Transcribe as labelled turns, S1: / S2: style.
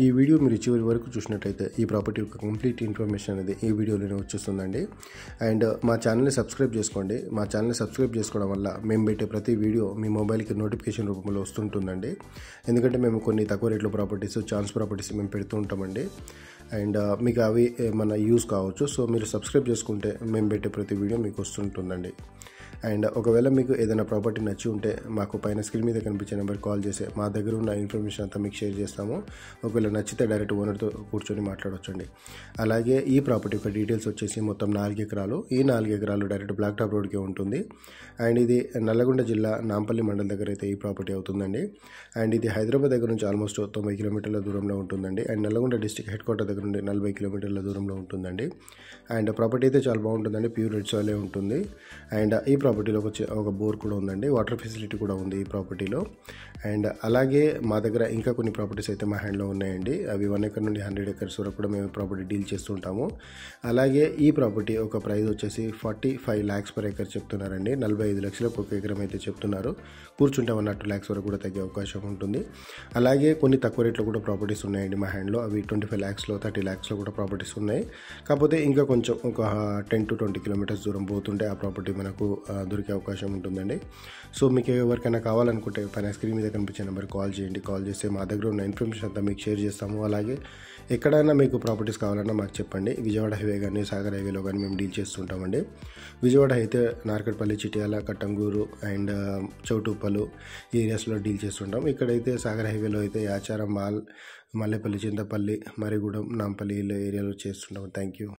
S1: ఈ వీడియో మీరు చివరి వరకు చూసినట్లయితే ఈ ప్రాపర్టీ యొక్క కంప్లీట్ ఇన్ఫర్మేషన్ అనేది ఈ వీడియోలోనే వచ్చేస్తుందండి. అండ్ మా ఛానల్ని సబ్స్క్రైబ్ చేసుకోండి. మా ఛానల్ని సబ్స్క్రైబ్ చేసుకోవడం వల్ల మేము పెట్టే ప్రతి వీడియో మీ మొబైల్కి నోటిఫికేషన్ రూపంలో వస్తుంటుందండి. ఎందుకంటే మేము కొన్ని తక్కువ రేట్లో ప్రాపర్టీస్, ఛాన్స్ ప్రాపర్టీస్ మేము పెడుతూ ఉంటామండి. అండ్ మీకు అవి మన యూస్ కావచ్చు. సో మీరు సబ్స్క్రైబ్ చేసుకుంటే మేము పెట్టే ప్రతి వీడియో మీకు వస్తుంటుందండి. అండ్ ఒకవేళ మీకు ఏదైనా ప్రాపర్టీ నచ్చి ఉంటే మాకు పైన స్క్రీన్ మీద కనిపించే నెంబర్ కాల్ చేసి మా దగ్గర ఉన్న ఇన్ఫర్మేషన్ అంతా మీకు షేర్ చేస్తాము. ఒకవేళ నచ్చితే డైరెక్ట్ ఓనర్తో కూర్చొని మాట్లాడవచ్చండి. అలాగే ఈ ప్రాపర్టీ యొక్క డీటెయిల్స్ వచ్చేసి మొత్తం 4 ఎకరాలు. ఈ 4 ఎకరాలు డైరెక్ట్ బ్లాక్ టాప్ రోడ్కే ఉంటుంది. అండ్ ఇది నల్లగొండ జిల్లా నాంపల్లి మండలం దగ్గర అయితే ఈ ప్రాపర్టీ అవుతుందండి. అండ్ ఇది హైదరాబాద్ దగ్గర నుంచి ఆల్మోస్ట్ 90 కిలోమీటర్ల దూరంలో ఉంటుందండి. And Nalgonda district head quarter దగ్గర నుండి 40 కిలోమీటర్ల దూరంలో ఉంటుందండి. అండ్ ప్రాపర్టీ అయితే చాలా బాగుంటుందండి. ప్యూర్ రెడ్ సాయిలే ఉంటుంది. అండ్ ఈ ప్రాపర్టీలో ఒక బోర్ కూడా ఉందండి. వాటర్ ఫెసిలిటీ కూడా ఉంది ఈ ప్రాపర్టీలో. అండ్ అలాగే మా దగ్గర ఇంకా కొన్ని ప్రాపర్టీస్ అయితే మా హ్యాండ్లో ఉన్నాయండి. అవి 1 ఎకర్ నుండి 100 ఎకర్స్ వరకు కూడా మేము ప్రాపర్టీ డీల్ చేస్తుంటాము. అలాగే ఈ ప్రాపర్టీ ఒక ప్రైస్ వచ్చేసి 45 lakhs per acre చెప్తున్నారండి. 45 లక్షలకు ఒక ఎకరం అయితే చెప్తున్నారు. కూర్చుంటే 1 lakhs వరకు కూడా తగ్గే అవకాశం ఉంటుంది. అలాగే కొన్ని తక్కువ రేట్లో కూడా ప్రాపర్టీస్ ఉన్నాయండి మా హ్యాండ్లో. అవి 25 lakhsలో 30 lakhsలో కూడా ప్రాపర్టీస్ ఉన్నాయి. కాకపోతే ఇంకా కొంచెం ఒక 10 to 20 కిలోమీటర్స్ దూరం పోతుంటే ఆ ప్రాపర్టీ మనకు దొరికే అవకాశం ఉంటుందండి. సో మీకు ఎవరికైనా కావాలనుకుంటే పైన స్క్రీన్ మీద కనిపించే నెంబర్ కాల్ చేయండి. కాల్ చేస్తే మా దగ్గర ఉన్న ఇన్ఫర్మేషన్ అంతా మీకు షేర్ చేస్తాము. అలాగే ఎక్కడైనా మీకు ప్రాపర్టీస్ కావాలన్నా మాకు చెప్పండి. విజయవాడ హైవే కానీ సాగర్ హైవేలో కానీ మేము డీల్ చేస్తుంటామండి. విజయవాడ అయితే నార్కట్పల్లి, చిట్యాల, కట్టంగూరు అండ్ చౌటుప్పలు ఈ ఏరియాస్లో డీల్ చేస్తుంటాం. ఇక్కడైతే సాగర్ హైవేలో అయితే యాచారం, మల్లేపల్లి, చింతపల్లి, మరిగూడెం, నాంపల్లి ఏరియాలో చేస్తుంటాం. Thank you.